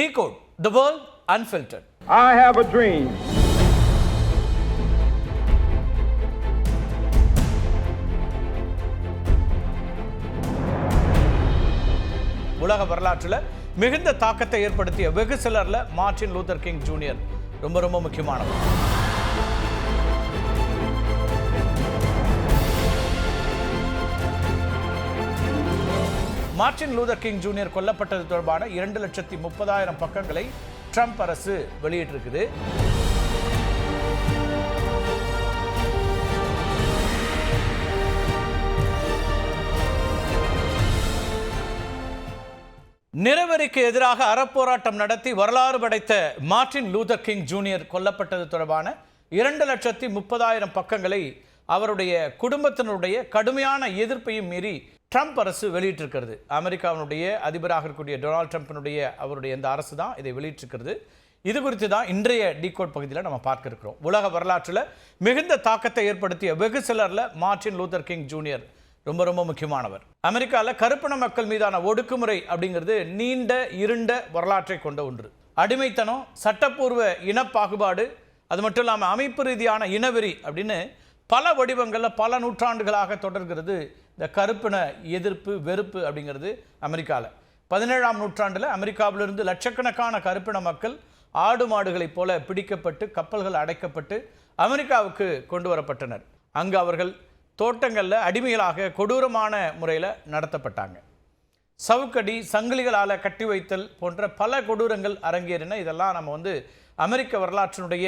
Decode the world unfiltered. I have a dream. உலக வரலாற்றில் மிகுந்த தாக்கத்தை ஏற்படுத்திய வெகு சிலர்ல மார்ட்டின் லூதர் கிங் ஜூனியர் ரொம்ப முக்கியமானவர். மார்ட்டின் லூதர் கிங் ஜூனியர் கொல்லப்பட்டது தொடர்பான 2,30,000 பக்கங்களை ட்ரம்ப் அரசு வெளியிட்டிருக்குது. நிறவெறிக்கு எதிராக அறப்போராட்டம் நடத்தி வரலாறு படைத்த மார்ட்டின் லூதர் கிங் ஜூனியர் கொல்லப்பட்டது தொடர்பான 2,30,000 பக்கங்களை அவருடைய குடும்பத்தினருடைய கடுமையான எதிர்ப்பையும் மீறி ட்ரம்ப் அரசு வெளியிட்டிருக்கிறது. அமெரிக்காவினுடைய அதிபராக இருக்கக்கூடிய டொனால்ட் ட்ரம்ப்பினுடைய அவருடைய இந்த அரசு தான் இதை வெளியிட்டிருக்கிறது. இது குறித்து தான் இன்றைய டீகோட் பகுதியில் நம்ம பார்க்க இருக்கிறோம். உலக வரலாற்றில் மிகுந்த தாக்கத்தை ஏற்படுத்திய வெகு சிலரில் மார்ட்டின் லூதர் கிங் ஜூனியர் ரொம்ப முக்கியமானவர். அமெரிக்காவில் கருப்பின மக்கள் மீதான ஒடுக்குமுறை அப்படிங்கிறது நீண்ட இருண்ட வரலாற்றை கொண்ட ஒன்று. அடிமைத்தனம், சட்டப்பூர்வ இனப்பாகுபாடு, அது மட்டும் இல்லாமல் அமைப்பு ரீதியான இனவெறி அப்படின்னு பல வடிவங்களில் பல நூற்றாண்டுகளாக தொடர்கிறது இந்த கருப்பின எதிர்ப்பு வெறுப்பு அப்படிங்கிறது. அமெரிக்காவில் 17ஆம் நூற்றாண்டில் அமெரிக்காவிலிருந்து லட்சக்கணக்கான கருப்பின மக்கள் ஆடு மாடுகளைப் போல பிடிக்கப்பட்டு கப்பல்கள் அடைக்கப்பட்டு அமெரிக்காவுக்கு கொண்டு வரப்பட்டனர். அங்கு அவர்கள் தோட்டங்களில் அடிமைகளாக கொடூரமான முறையில் நடத்தப்பட்டாங்க. சவுக்கடி, சங்கிலிகளால் கட்டி வைத்தல் போன்ற பல கொடூரங்கள் அரங்கேறின. இதெல்லாம் நம்ம அமெரிக்க வரலாற்றினுடைய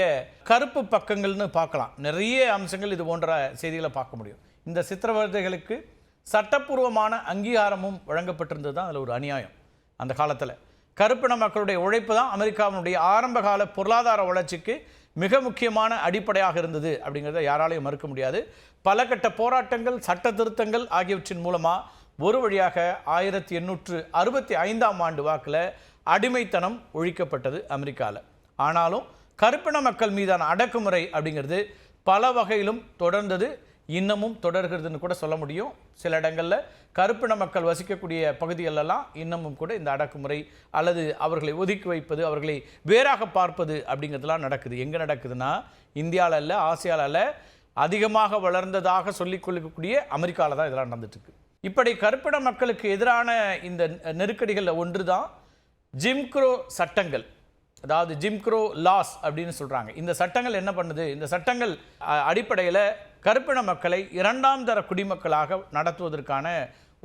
கருப்பு பக்கங்கள்னு பார்க்கலாம். நிறைய அம்சங்கள் இது போன்ற செய்திகளை பார்க்க முடியும். இந்த சித்திரவதைகளுக்கு சட்டப்பூர்வமான அங்கீகாரமும் வழங்கப்பட்டிருந்தது தான் அதில் ஒரு அநியாயம். அந்த காலத்தில் கருப்பின மக்களுடைய உழைப்பு தான் அமெரிக்காவினுடைய ஆரம்பகால பொருளாதார வளர்ச்சிக்கு மிக முக்கியமான அடிப்படையாக இருந்தது அப்படிங்கிறத யாராலையும் மறுக்க முடியாது. பல கட்ட போராட்டங்கள், சட்ட திருத்தங்கள் ஆகியவற்றின் மூலமாக ஒரு வழியாக 1865ஆம் ஆண்டு வாக்கில் அடிமைத்தனம் ஒழிக்கப்பட்டது அமெரிக்காவில். ஆனாலும் கருப்பின மக்கள் மீதான அடக்குமுறை அப்படிங்கிறது பல வகையிலும் தொடர்ந்தது, இன்னமும் தொடர்கிறதுன்னு கூட சொல்ல முடியும். சில இடங்களில் கருப்பின மக்கள் வசிக்கக்கூடிய பகுதிகளெல்லாம் இன்னமும் கூட இந்த அடக்குமுறை அல்லது அவர்களை ஒதுக்கி வைப்பது, அவர்களை வேறாக பார்ப்பது அப்படிங்கிறதுலாம் நடக்குது. எங்கே நடக்குதுன்னா இந்தியாவில் இல்லை, ஆசியாவில் இல்லை, அதிகமாக வளர்ந்ததாக சொல்லிக் கொள்ளக்கூடிய அமெரிக்காவில் தான் இதெல்லாம் நடந்துட்டுருக்கு. இப்படி கருப்பின மக்களுக்கு எதிரான இந்த நெருக்கடிகளில் ஒன்று தான் ஜிம்க்ரோ சட்டங்கள், அதாவது ஜிம்க்ரோ லாஸ் அப்படின்னு சொல்கிறாங்க. இந்த சட்டங்கள் என்ன பண்ணுது? இந்த சட்டங்கள் அடிப்படையில் கருப்பின மக்களை 2ஆம் தர குடிமக்களாக நடத்துவதற்கான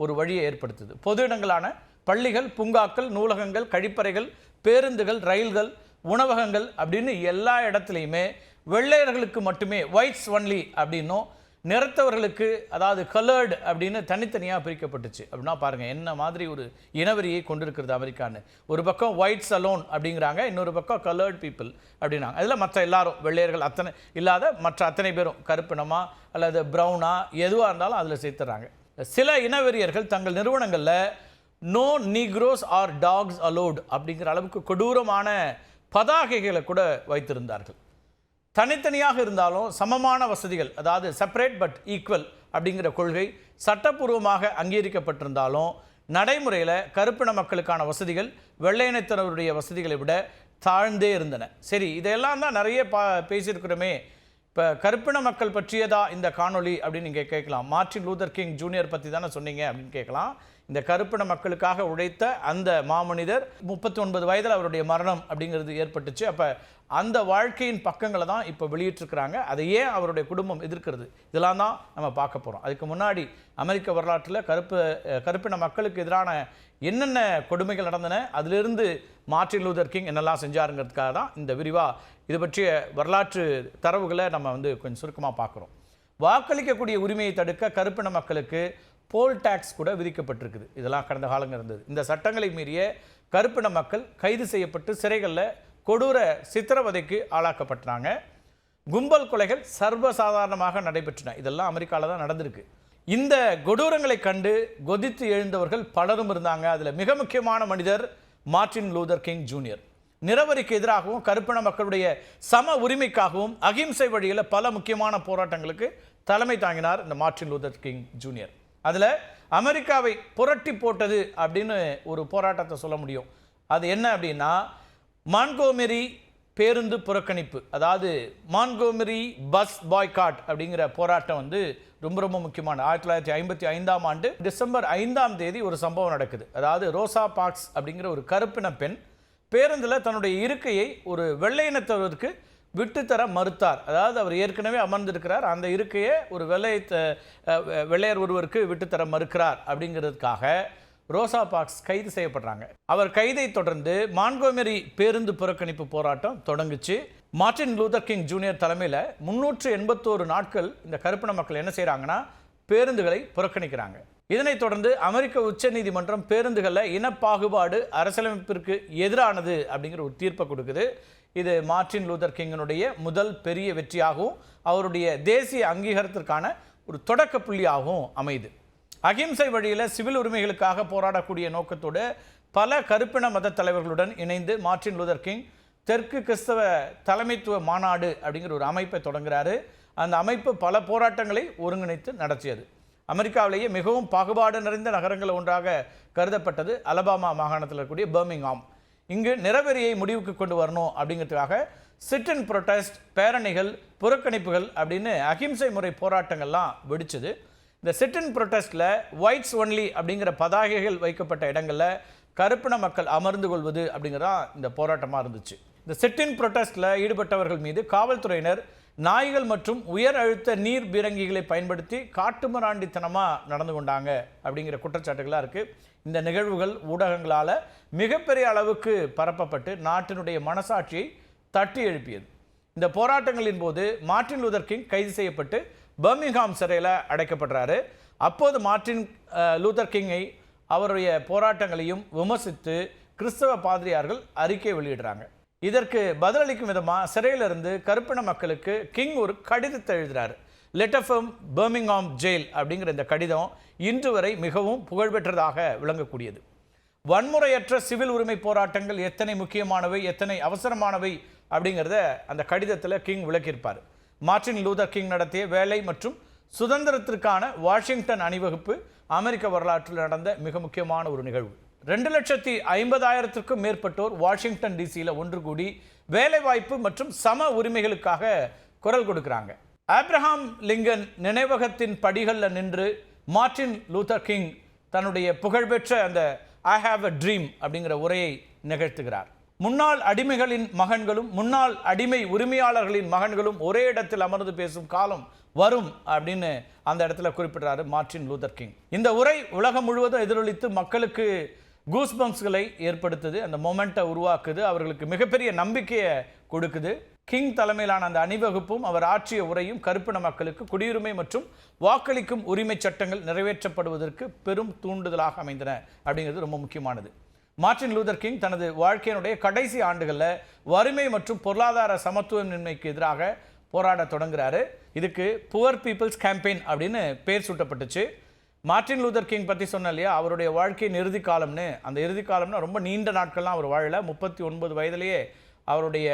ஒரு வழியை ஏற்படுத்துது. பொது இடங்களான பள்ளிகள், பூங்காக்கள், நூலகங்கள், கழிப்பறைகள், பேருந்துகள், ரயில்கள், உணவகங்கள் அப்படின்னு எல்லா இடத்துலையுமே வெள்ளையர்களுக்கு மட்டுமே ஒயிட்ஸ் ஒன்லி அப்படின்னும், நிறத்தவர்களுக்கு அதாவது கலர்டு அப்படின்னு தனித்தனியாக பிரிக்கப்பட்டுச்சு. அப்படின்னா பாருங்கள் என்ன மாதிரி ஒரு இனவெறியை கொண்டிருக்கிறது அமெரிக்கான்னு. ஒரு பக்கம் ஒயிட்ஸ் அலோன் அப்படிங்கிறாங்க, இன்னொரு பக்கம் கலர்டு பீப்புள் அப்படின்னாங்க. அதில் மற்ற எல்லாரும் வெள்ளையர்கள் அத்தனை இல்லாத மற்ற அத்தனை பேரும் கருப்பினமா அல்லது ப்ரௌனா எதுவாக இருந்தாலும் அதில் சேர்த்துறாங்க. சில இனவெறியர்கள் தங்கள் நிறுவனங்களில் no negroes or dogs allowed அப்படிங்கிற அளவுக்கு கொடூரமான பதாகைகளை கூட வைத்திருந்தார்கள். தனித்தனியாக இருந்தாலும் சமமான வசதிகள், அதாவது செப்பரேட் பட் ஈக்குவல் அப்படிங்கிற கொள்கை சட்டப்பூர்வமாக அங்கீகரிக்கப்பட்டிருந்தாலும் நடைமுறையில் கருப்பின மக்களுக்கான வசதிகள் வெள்ளையினத்தினருடைய வசதிகளை விட தாழ்ந்தே இருந்தன. சரி, இதையெல்லாம் தான் நிறைய பேசியிருக்கிறோமே, இப்போ கருப்பின மக்கள் பற்றியதா இந்த காணொளி அப்படின்னு நீங்கள் கேட்கலாம். மார்ட்டின் லூதர் கிங் ஜூனியர் பற்றி தானே சொன்னீங்க அப்படின்னு கேட்கலாம். இந்த கருப்பின மக்களுக்காக உழைத்த அந்த மாமனிதர் 39 வயதில் அவருடைய மரணம் அப்படிங்கிறது ஏற்பட்டுச்சு. அப்போ அந்த வாழ்க்கையின் பக்கங்களை தான் இப்போ வெளியிட்டிருக்கிறாங்க. அதை ஏன் அவருடைய குடும்பம் எதிர்க்கிறது, இதெல்லாம் தான் நம்ம பார்க்க போகிறோம். அதுக்கு முன்னாடி அமெரிக்க வரலாற்றில் கருப்பின மக்களுக்கு எதிரான என்னென்ன கொடுமைகள் நடந்தன, அதிலிருந்து மார்ட்டின் லூதர் கிங் என்னெல்லாம் செஞ்சாருங்கிறதுக்காக தான் இந்த விரிவாக இது பற்றிய வரலாற்று தரவுகளை நம்ம கொஞ்சம் சுருக்கமாக பார்க்குறோம். வாக்களிக்கக்கூடிய உரிமையை தடுக்க கருப்பின மக்களுக்கு போல் டாக்ஸ் கூட விதிக்கப்பட்டிருக்குது. இதெல்லாம் கடந்த காலங்கள் இருந்தது. இந்த சட்டங்களை மீறிய கருப்பின மக்கள் கைது செய்யப்பட்டு சிறைகளில் கொடூர சித்திரவதைக்கு ஆளாக்கப்பட்டாங்க. கும்பல் கொலைகள் சர்வசாதாரணமாக நடைபெற்றன. இதெல்லாம் அமெரிக்காவில் தான் நடந்திருக்கு. இந்த கொடூரங்களை கண்டு கொதித்து எழுந்தவர்கள் பலரும் இருந்தாங்க. அதில் மிக முக்கியமான மனிதர் மார்ட்டின் லூதர் கிங் ஜூனியர். நிறவரிக்கு எதிராகவும் கருப்பின மக்களுடைய சம உரிமைக்காகவும் அகிம்சை வழியில் பல முக்கியமான போராட்டங்களுக்கு தலைமை தாங்கினார் இந்த மார்ட்டின் லூதர் கிங் ஜூனியர். அதில் அமெரிக்காவை புரட்டி போட்டது அப்படின்னு ஒரு போராட்டத்தை சொல்ல முடியும். அது என்ன அப்படின்னா மான்கோமெரி பேருந்து புறக்கணிப்பு, அதாவது மான்கோமெரி பஸ் பாய்காட் அப்படிங்கிற போராட்டம் வந்து ரொம்ப ரொம்ப முக்கியமான 1955ஆம் ஆண்டு டிசம்பர் 5ஆம் தேதி ஒரு சம்பவம் நடக்குது. அதாவது ரோசா பார்க்ஸ் அப்படிங்கிற ஒரு கருப்பின பெண் பேருந்தில் தன்னுடைய இருக்கையை ஒரு வெள்ளையினத்தவருக்கு விட்டுத்தர மறுத்தார். அதாவது அவர் ஏற்கனவே அமர்ந்திருக்கிறார், அந்த இருக்கையை ஒரு வெள்ளையர் ஒருவருக்கு விட்டுத்தர மறுக்கிறார் அப்படிங்கிறதுக்காக ரோசா பார்க்ஸ் கைது செய்யப்படுறாங்க. அவர் கைதை தொடர்ந்து மான்கோமெரி பேருந்து புறக்கணிப்பு போராட்டம் தொடங்குச்சு. மார்ட்டின் லூதர் கிங் ஜூனியர் தலைமையில் 381 நாட்கள் இந்த கருப்பின மக்கள் என்ன செய்கிறாங்கன்னா பேருந்துகளை புறக்கணிக்கிறாங்க. இதனைத் தொடர்ந்து அமெரிக்க உச்ச நீதிமன்றம் பேருந்துகளில் இனப்பாகுபாடு அரசியலமைப்பிற்கு எதிரானது அப்படிங்கிற ஒரு தீர்ப்பை கொடுக்குது. இது மார்ட்டின் லூதர் கிங்கனுடைய முதல் பெரிய வெற்றியாகவும் அவருடைய தேசிய அங்கீகாரத்திற்கான ஒரு தொடக்க புள்ளியாகவும் அமையுது. அகிம்சை வழியில் சிவில் உரிமைகளுக்காக போராடக்கூடிய நோக்கத்தோடு பல கருப்பின மத தலைவர்களுடன் இணைந்து மார்ட்டின் லூதர் கிங் தெற்கு கிறிஸ்தவ தலைமைத்துவ மாநாடு அப்படிங்கிற ஒரு அமைப்பை தொடங்குகிறாரு. அந்த அமைப்பு பல போராட்டங்களை ஒருங்கிணைத்து நடத்தியது. அமெரிக்காவிலேயே மிகவும் பாகுபாடு நிறைந்த நகரங்கள் ஒன்றாக கருதப்பட்டது அலபாமா மாகாணத்தில் இருக்கக்கூடிய பர்மிங்ஹாம். இங்கு நிறவெறியை முடிவுக்கு கொண்டு வரணும் அப்படிங்கிறதுக்காக சிட் அண்ட் ப்ரொட்டஸ்ட், பேரணிகள், புறக்கணிப்புகள் அப்படின்னு அகிம்சை முறை போராட்டங்கள்லாம் வெடிச்சது. இந்த சிட் அண்ட் ப்ரொட்டஸ்டில் ஒயிட்ஸ் ஒன்லி அப்படிங்கிற பதாகைகள் வைக்கப்பட்ட இடங்களில் கருப்பின மக்கள் அமர்ந்து கொள்வது அப்படிங்கிறதா இந்த போராட்டமாக இருந்துச்சு. இந்த சிட் அண்ட் ப்ரொட்டஸ்டில் ஈடுபட்டவர்கள் மீது காவல்துறையினர் நாய்கள் மற்றும் உயர் அழுத்த நீர் பீரங்கிகளை பயன்படுத்தி காட்டுமிராண்டித்தனமாக நடந்து கொண்டாங்க அப்படிங்கிற குற்றச்சாட்டுகளாக இருக்குது. இந்த நிகழ்வுகள் ஊடகங்களால் மிகப்பெரிய அளவுக்கு பரப்பப்பட்டு நாட்டினுடைய மனசாட்சியை தட்டி எழுப்பியது. இந்த போராட்டங்களின் போது மார்ட்டின் லூதர் கிங் கைது செய்யப்பட்டு பர்மிங்ஹாம் சிறையில் அடைக்கப்படுறாரு. அப்போது மார்ட்டின் லூதர் கிங்கை அவருடைய போராட்டங்களையும் விமர்சித்து கிறிஸ்தவ பாதிரியார்கள் அறிக்கை வெளியிடுறாங்க. இதற்கு பதிலளிக்கும் விதமாக சிறையிலிருந்து கருப்பின மக்களுக்கு கிங் ஒரு கடிதத்தை எழுதுகிறார். லெட்டர் ஃப்ரம் பர்மிங்ஹாம் ஜெயில் அப்படிங்கிற இந்த கடிதம் இன்று வரை மிகவும் புகழ்பெற்றதாக விளங்கக்கூடியது. வன்முறையற்ற சிவில் உரிமை போராட்டங்கள் எத்தனை முக்கியமானவை, எத்தனை அவசரமானவை அப்படிங்கிறத அந்த கடிதத்தில் கிங் விளக்கியிருப்பார். மார்ட்டின் லூதர் கிங் நடத்திய வேலை மற்றும் சுதந்திரத்திற்கான வாஷிங்டன் அணிவகுப்பு அமெரிக்க வரலாற்றில் நடந்த மிக முக்கியமான ஒரு நிகழ்வு. 2,50,000க்கும் மேற்பட்டோர் வாஷிங்டன் டிசியில் ஒன்று கூடி வேலைவாய்ப்பு மற்றும் சம உரிமைகளுக்காக குரல் கொடுக்கிறாங்க. ஆப்ரஹாம் லிங்கன் நினைவகத்தின் படிகளில் நின்று மார்ட்டின் லூதர் கிங் தன்னுடைய புகழ்பெற்ற அந்த ஐ ஹாவ் அ ட்ரீம் அப்படிங்கிற உரையை நிகழ்த்துகிறார். முன்னாள் அடிமைகளின் மகன்களும் முன்னாள் அடிமை உரிமையாளர்களின் மகன்களும் ஒரே இடத்தில் அமர்ந்து பேசும் காலம் வரும் அப்படின்னு அந்த இடத்துல குறிப்பிட்டாரு மார்ட்டின் லூதர் கிங். இந்த உரை உலகம் முழுவதும் எதிரொலித்து மக்களுக்கு கூஸ்பம்ஸ்களை ஏற்படுத்துது, அந்த மொமெண்ட்டை உருவாக்குது, அவர்களுக்கு மிகப்பெரிய நம்பிக்கையை கொடுக்குது. கிங் தலைமையிலான அந்த அணிவகுப்பும் அவர் ஆற்றிய உரையும் கருப்பின மக்களுக்கு குடியுரிமை மற்றும் வாக்களிக்கும் உரிமை சட்டங்கள் நிறைவேற்றப்படுவதற்கு பெரும் தூண்டுதலாக அமைந்தன அப்படிங்கிறது ரொம்ப முக்கியமானது. மார்ட்டின் லூதர் கிங் தனது வாழ்க்கையினுடைய கடைசி ஆண்டுகளில் வறுமை மற்றும் பொருளாதார சமத்துவமின்மைக்கு எதிராக போராட தொடங்குறாரு. இதுக்கு புவர் பீப்புள்ஸ் கேம்பெயின் அப்படின்னு பேர் சூட்டப்பட்டுச்சு. மார்ட்டின் லூதர் கிங் பற்றி சொன்ன இல்லையா, அவருடைய வாழ்க்கையின் இறுதி காலம்னு. அந்த இறுதி காலம்னா ரொம்ப நீண்ட நாட்கள்லாம் அவர் வாழல. 39 வயதிலேயே அவருடைய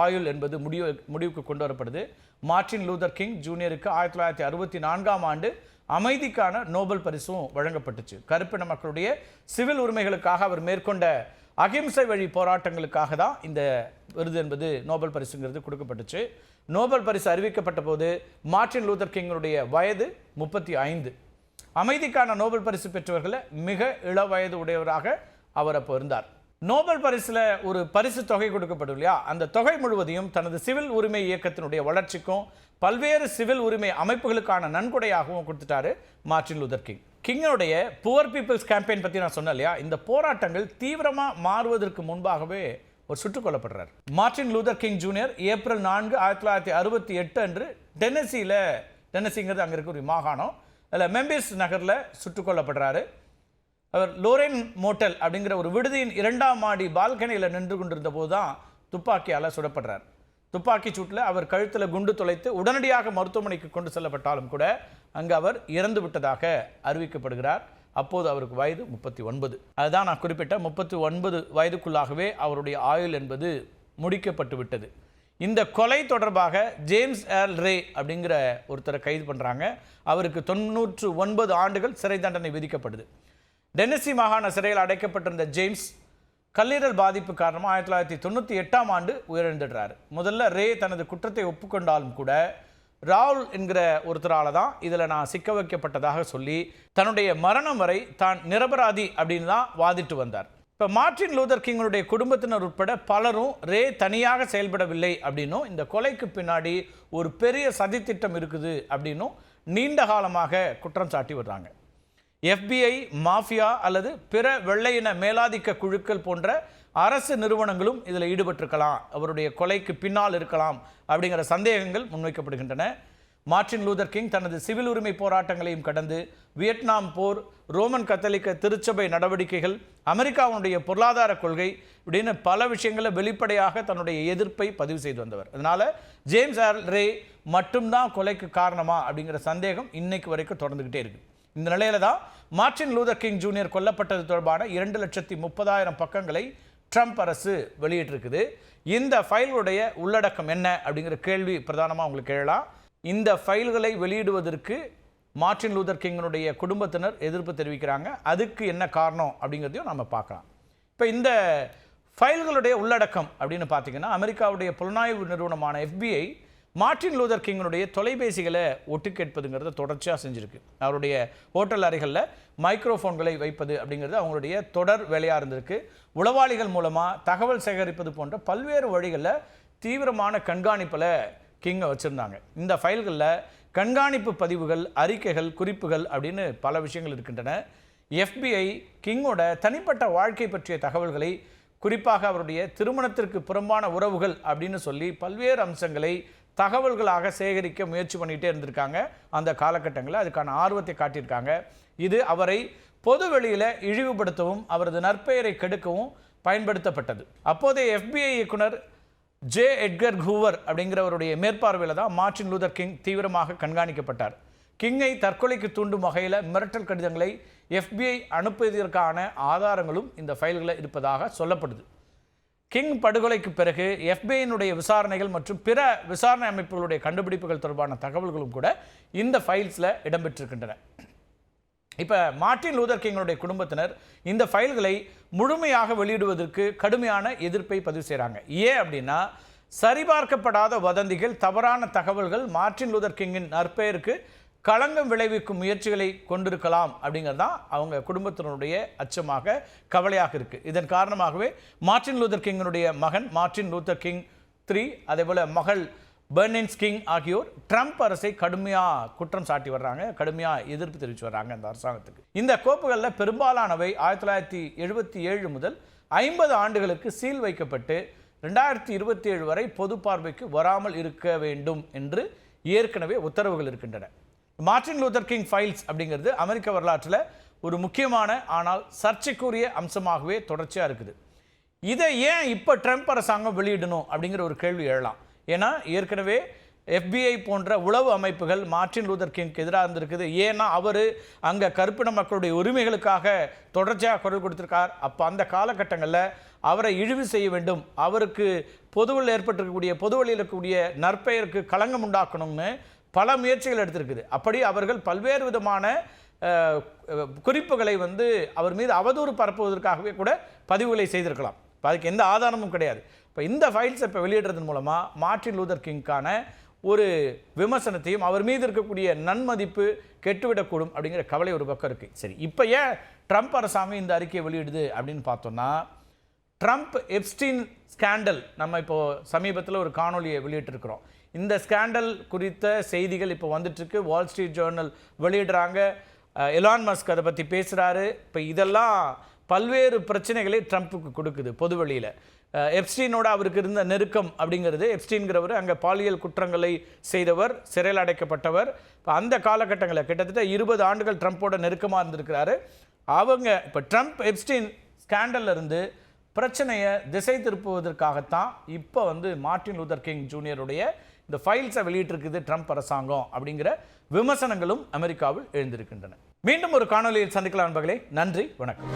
ஆயுள் என்பது முடிவுக்கு கொண்டு வரப்படுது. மார்ட்டின் லூதர் கிங் ஜூனியருக்கு 1964ஆம் ஆண்டு அமைதிக்கான நோபல் பரிசும் வழங்கப்பட்டுச்சு. கருப்பின மக்களுடைய சிவில் உரிமைகளுக்காக அவர் மேற்கொண்ட அகிம்சை வழி போராட்டங்களுக்காக தான் இந்த விருது என்பது நோபல் பரிசுங்கிறது கொடுக்கப்பட்டுச்சு. நோபல் பரிசு அறிவிக்கப்பட்ட போது மார்ட்டின் லூதர் கிங்களுடைய வயது 35. அமைதிக்கான நோபல் பரிசு பெற்றவர்களில் மிக இள வயது உடையவராக அவர் அப்போ இருந்தார். நோபல் பரிசில் ஒரு பரிசு தொகை கொடுக்கப்படும் இல்லையா, அந்த தொகை முழுவதையும் தனது சிவில் உரிமை இயக்கத்தினுடைய வளர்ச்சிக்கும் பல்வேறு சிவில் உரிமை அமைப்புகளுக்கான நன்கொடையாகவும் கொடுத்துட்டாரு மார்ட்டின் லூதர் கிங். கிங்கனுடைய புவர் பீப்புள்ஸ் கேம்பெயின் பற்றி நான் சொன்னேன் இல்லையா, இந்த போராட்டங்கள் தீவிரமாக மாறுவதற்கு முன்பாகவே ஒரு சுட்டுக் கொல்லப்படுறார். Martin Luther King junior April 4, 1968 அன்று டென்னசிங்கிறது அங்கே இருக்க ஒரு மாகாணம், அதில் மெம்பிஸ் நகரில் சுட்டுக் கொல்லப்படுறாரு. அவர் லோரென் மோட்டல் அப்படிங்கிற ஒரு விடுதியின் 2ஆம் மாடி பால்கனியில் நின்று கொண்டிருந்த போது தான் துப்பாக்கியால் சுடப்படுறார். துப்பாக்கி சூட்டில் அவர் கழுத்தில் குண்டு துளைத்து உடனடியாக மருத்துவமனைக்கு கொண்டு செல்லப்பட்டாலும் கூட அங்கு அவர் இறந்து விட்டதாக அறிவிக்கப்படுகிறார். அப்போது அவருக்கு வயது 39. அதுதான் நான் குறிப்பிட்ட 39 வயதுக்குள்ளாகவே அவருடைய ஆயுள் என்பது முடிக்கப்பட்டு விட்டது. இந்த கொலை தொடர்பாக ஜேம்ஸ் ஏர்ல் ரே அப்படிங்கிற ஒருத்தரை கைது பண்ணுறாங்க. அவருக்கு 99 ஆண்டுகள் சிறை தண்டனை விதிக்கப்படுது. டென்னசி மாகாண சிறையில் அடைக்கப்பட்டிருந்த ஜேம்ஸ் கல்லீரல் பாதிப்பு காரணமாக 1998ஆம் ஆண்டு உயிரிழந்துடுறாரு. முதல்ல ரே தனது குற்றத்தை ஒப்புக்கொண்டாலும் கூட ராகுல் என்கிற ஒருத்தரால தான் இதில் நான் சிக்க வைக்கப்பட்டதாக சொல்லி தன்னுடைய மரணம் வரை தான் நிரபராதி அப்படின்னு தான் வாதிட்டு வந்தார். இப்போ மார்ட்டின் லூதர் கிங்களுடைய குடும்பத்தினர் உட்பட பலரும் ரே தனியாக செயல்படவில்லை அப்படின்னும் இந்த கொலைக்கு பின்னாடி ஒரு பெரிய சதித்திட்டம் இருக்குது அப்படின்னும் நீண்ட காலமாக குற்றம் சாட்டி வர்றாங்க. FBI, மாஃபியா அல்லது பிற வெள்ளையின மேலாதிக்க குழுக்கள் போன்ற அரசு நிறுவனங்களும் இதில் ஈடுபட்டிருக்கலாம், அவருடைய கொலைக்கு பின்னால் இருக்கலாம் அப்படிங்கிற சந்தேகங்கள் முன்வைக்கப்படுகின்றன. மார்ட்டின் லூதர் கிங் தனது சிவில் உரிமை போராட்டங்களையும் கடந்து வியட்நாம் போர், ரோமன் கத்தோலிக்க திருச்சபை நடவடிக்கைகள், அமெரிக்காவுடைய பொருளாதார கொள்கை இப்படின்னு பல விஷயங்களை வெளிப்படையாக தன்னுடைய எதிர்ப்பை பதிவு செய்து வந்தவர். அதனால ஜேம்ஸ் ஏர்ல் ரே மட்டும்தான் கொலைக்கு காரணமா அப்படிங்கிற சந்தேகம் இன்னைக்கு வரைக்கும் தொடர்ந்துகிட்டே இருக்கு. இந்த நிலையில தான் மார்ட்டின் லூதர் கிங் ஜூனியர் கொல்லப்பட்டது தொடர்பான 2,30,000 பக்கங்களை ட்ரம்ப் அரசு வெளியிட்டிருக்குது. இந்த ஃபைல்களுடைய உள்ளடக்கம் என்ன அப்படிங்கிற கேள்வி பிரதானமாக உங்களுக்கு எழலாம். இந்த ஃபைல்களை வெளியிடுவதற்கு மார்ட்டின் லூதர் கிங்கனுடைய குடும்பத்தினர் எதிர்ப்பு தெரிவிக்கிறாங்க. அதுக்கு என்ன காரணம் அப்படிங்கிறதையும் நம்ம பார்க்கலாம். இப்போ இந்த ஃபைல்களுடைய உள்ளடக்கம் அப்படின்னு பார்த்தீங்கன்னா, அமெரிக்காவுடைய புலனாய்வு நிறுவனமான FBI மார்ட்டின் லூதர் கிங்கனுடைய தொலைபேசிகளை ஒட்டு கேட்பதுங்கிறத தொடர்ச்சியாக செஞ்சுருக்கு. அவருடைய ஹோட்டல் அறைகளில் மைக்ரோஃபோன்களை வைப்பது அப்படிங்கிறது அவங்களுடைய தொடர் வேலையாக இருந்திருக்கு. உளவாளிகள் மூலமாக தகவல் சேகரிப்பது போன்ற பல்வேறு வழிகளில் தீவிரமான கண்காணிப்பில் கிங்கை வச்சுருந்தாங்க. இந்த ஃபைல்களில் கண்காணிப்பு பதிவுகள், அறிக்கைகள், குறிப்புகள் அப்படின்னு பல விஷயங்கள் இருக்கின்றன. FBI கிங்கோட தனிப்பட்ட வாழ்க்கை பற்றிய தகவல்களை, குறிப்பாக அவருடைய திருமணத்திற்கு புறம்பான உறவுகள் அப்படின்னு சொல்லி பல்வேறு அம்சங்களை தகவல்களாக சேகரிக்க முயற்சி பண்ணிகிட்டே இருந்திருக்காங்க. அந்த காலகட்டங்களில் அதுக்கான ஆர்வத்தை காட்டியிருக்காங்க. இது அவரை பொது வெளியில் இழிவுபடுத்தவும் அவரது நற்பெயரை கெடுக்கவும் பயன்படுத்தப்பட்டது. அப்போதைய FBI இயக்குனர் ஜே எட்கர் ஹூவர் அப்படிங்கிறவருடைய மேற்பார்வையில் தான் மார்ட்டின் லூதர் கிங் தீவிரமாக கண்காணிக்கப்பட்டார். கிங்கை தற்கொலைக்கு தூண்டும் வகையில் மிரட்டல் கடிதங்களை FBI அனுப்பியதற்கான ஆதாரங்களும் இந்த ஃபைல்களில் இருப்பதாக சொல்லப்படுது. கிங் படுகொலைக்கு பிறகு FBIயினுடைய விசாரணைகள் மற்றும் பிற விசாரணை அமைப்புகளுடைய கண்டுபிடிப்புகள் தொடர்பான தகவல்களும் கூட இந்த ஃபைல்ஸில் இடம்பெற்றிருக்கின்றன. இப்போ மார்ட்டின் லூதர் கிங்கனுடைய குடும்பத்தினர் இந்த ஃபைல்களை முழுமையாக வெளியிடுவதற்கு கடுமையான எதிர்ப்பை பதிவு செய்கிறாங்க. ஏன் அப்படின்னா, சரிபார்க்கப்படாத வதந்திகள், தவறான தகவல்கள் மார்ட்டின் லூதர் கிங்கின் நற்பெயருக்கு களங்கம் விளைவிக்கும் முயற்சிகளை கொண்டிருக்கலாம் அப்படிங்கிறது தான் அவங்க குடும்பத்தினருடைய அச்சமாக, கவலையாக இருக்குது. இதன் காரணமாகவே மார்ட்டின் லூதர் கிங்கனுடைய மகன் மார்ட்டின் லூதர் கிங் 3, அதே போல் மகள் பெர்னின்ஸ் கிங் ஆகியோர் ட்ரம்ப் அரசை கடுமையாக குற்றம் சாட்டி வர்றாங்க, கடுமையாக எதிர்ப்பு தெரிவித்து வர்றாங்க இந்த அரசாங்கத்துக்கு. இந்த கோப்புகளில் பெரும்பாலானவை 1977 முதல் 50 ஆண்டுகளுக்கு சீல் வைக்கப்பட்டு 2027 வரை பொது பார்வைக்கு வராமல் இருக்க வேண்டும் என்று ஏற்கனவே உத்தரவுகள் இருக்கின்றன. மார்ட்டின் லூதர் கிங் ஃபைல்ஸ் அப்படிங்கிறது அமெரிக்க வரலாற்றில் ஒரு முக்கியமான ஆனால் சர்ச்சைக்குரிய அம்சமாகவே தொடர்ச்சியாக இருக்குது. இதை ஏன் இப்போ ட்ரம்ப் அரசாங்கம் வெளியிடணும் அப்படிங்கிற ஒரு கேள்வி எழலாம். ஏன்னா ஏற்கனவே FBI போன்ற உளவு அமைப்புகள் மார்ட்டின் லூதர் கிங்க்கு எதிராக இருந்திருக்குது. ஏன்னா அவர் அங்கே கருப்பின மக்களுடைய உரிமைகளுக்காக தொடர்ச்சியாக குரல் கொடுத்திருக்கார். அப்போ அந்த காலகட்டங்களில் அவரை இழிவு செய்ய வேண்டும், அவருக்கு பொதுவில் ஏற்பட்டிருக்கக்கூடிய பொதுவெளியில் இருக்கக்கூடிய நற்பெயருக்கு களங்கம் உண்டாக்கணும்னு பல முயற்சிகள் எடுத்திருக்குது. அப்படி அவர்கள் பல்வேறு விதமான குறிப்புகளை அவர் மீது அவதூறு பரப்புவதற்காகவே கூட பதிவுகளை செய்திருக்கலாம். அதுக்கு எந்த ஆதாரமும் கிடையாது. இப்போ இந்த ஃபைல்ஸை இப்போ வெளியிடுறதன் மூலமாக மார்ட்டின் லூதர் கிங்கான ஒரு விமர்சனத்தையும் அவர் மீது இருக்கக்கூடிய நன்மதிப்பு கெட்டுவிடக்கூடும் அப்படிங்கிற கவலை ஒரு பக்கம் இருக்குது. சரி, இப்போ ஏன் ட்ரம்ப் அரசாங்கம் இந்த அறிக்கையை வெளியிடுது அப்படின்னு பார்த்தோம்னா, ட்ரம்ப் எப்ஸ்டீன் ஸ்கேண்டல் நம்ம இப்போது சமீபத்தில் ஒரு காணொலியை வெளியிட்டிருக்கிறோம். இந்த ஸ்கேண்டல் குறித்த செய்திகள் இப்போ வந்துட்டுருக்கு. வால் ஸ்ட்ரீட் ஜேர்னல் வெளியிடுறாங்க, எலான் மஸ்க் அதை பற்றி பேசுகிறாரு. இப்போ இதெல்லாம் பல்வேறு பிரச்சனைகளை ட்ரம்ப்புக்கு கொடுக்குது பொதுவெளியில். எப்ஸ்டீனோட அவருக்கு இருந்த நெருக்கம் அப்படிங்கிறது, எப்ஸ்டீன்கிறவர் அங்கே பாலியல் குற்றங்களை செய்தவர், சிறையில் அடைக்கப்பட்டவர். இப்போ அந்த காலகட்டங்களில் கிட்டத்தட்ட 20 ஆண்டுகள் ட்ரம்ப்போட நெருக்கமாக இருந்திருக்கிறாரு. அவங்க இப்போ ட்ரம்ப் எப்ஸ்டீன் ஸ்கேண்டல்ல இருந்து பிரச்சனையை திசை திருப்புவதற்காகத்தான் இப்போ மார்ட்டின் லூதர் கிங் ஜூனியருடைய இந்த ஃபைல்ஸை வெளியிட்டிருக்குது ட்ரம்ப் அரசாங்கம் அப்படிங்கிற விமர்சனங்களும் அமெரிக்காவில் எழுந்திருக்கின்றன. மீண்டும் ஒரு காணொலியில் சந்திக்கலாம் நண்பர்களே. நன்றி, வணக்கம்.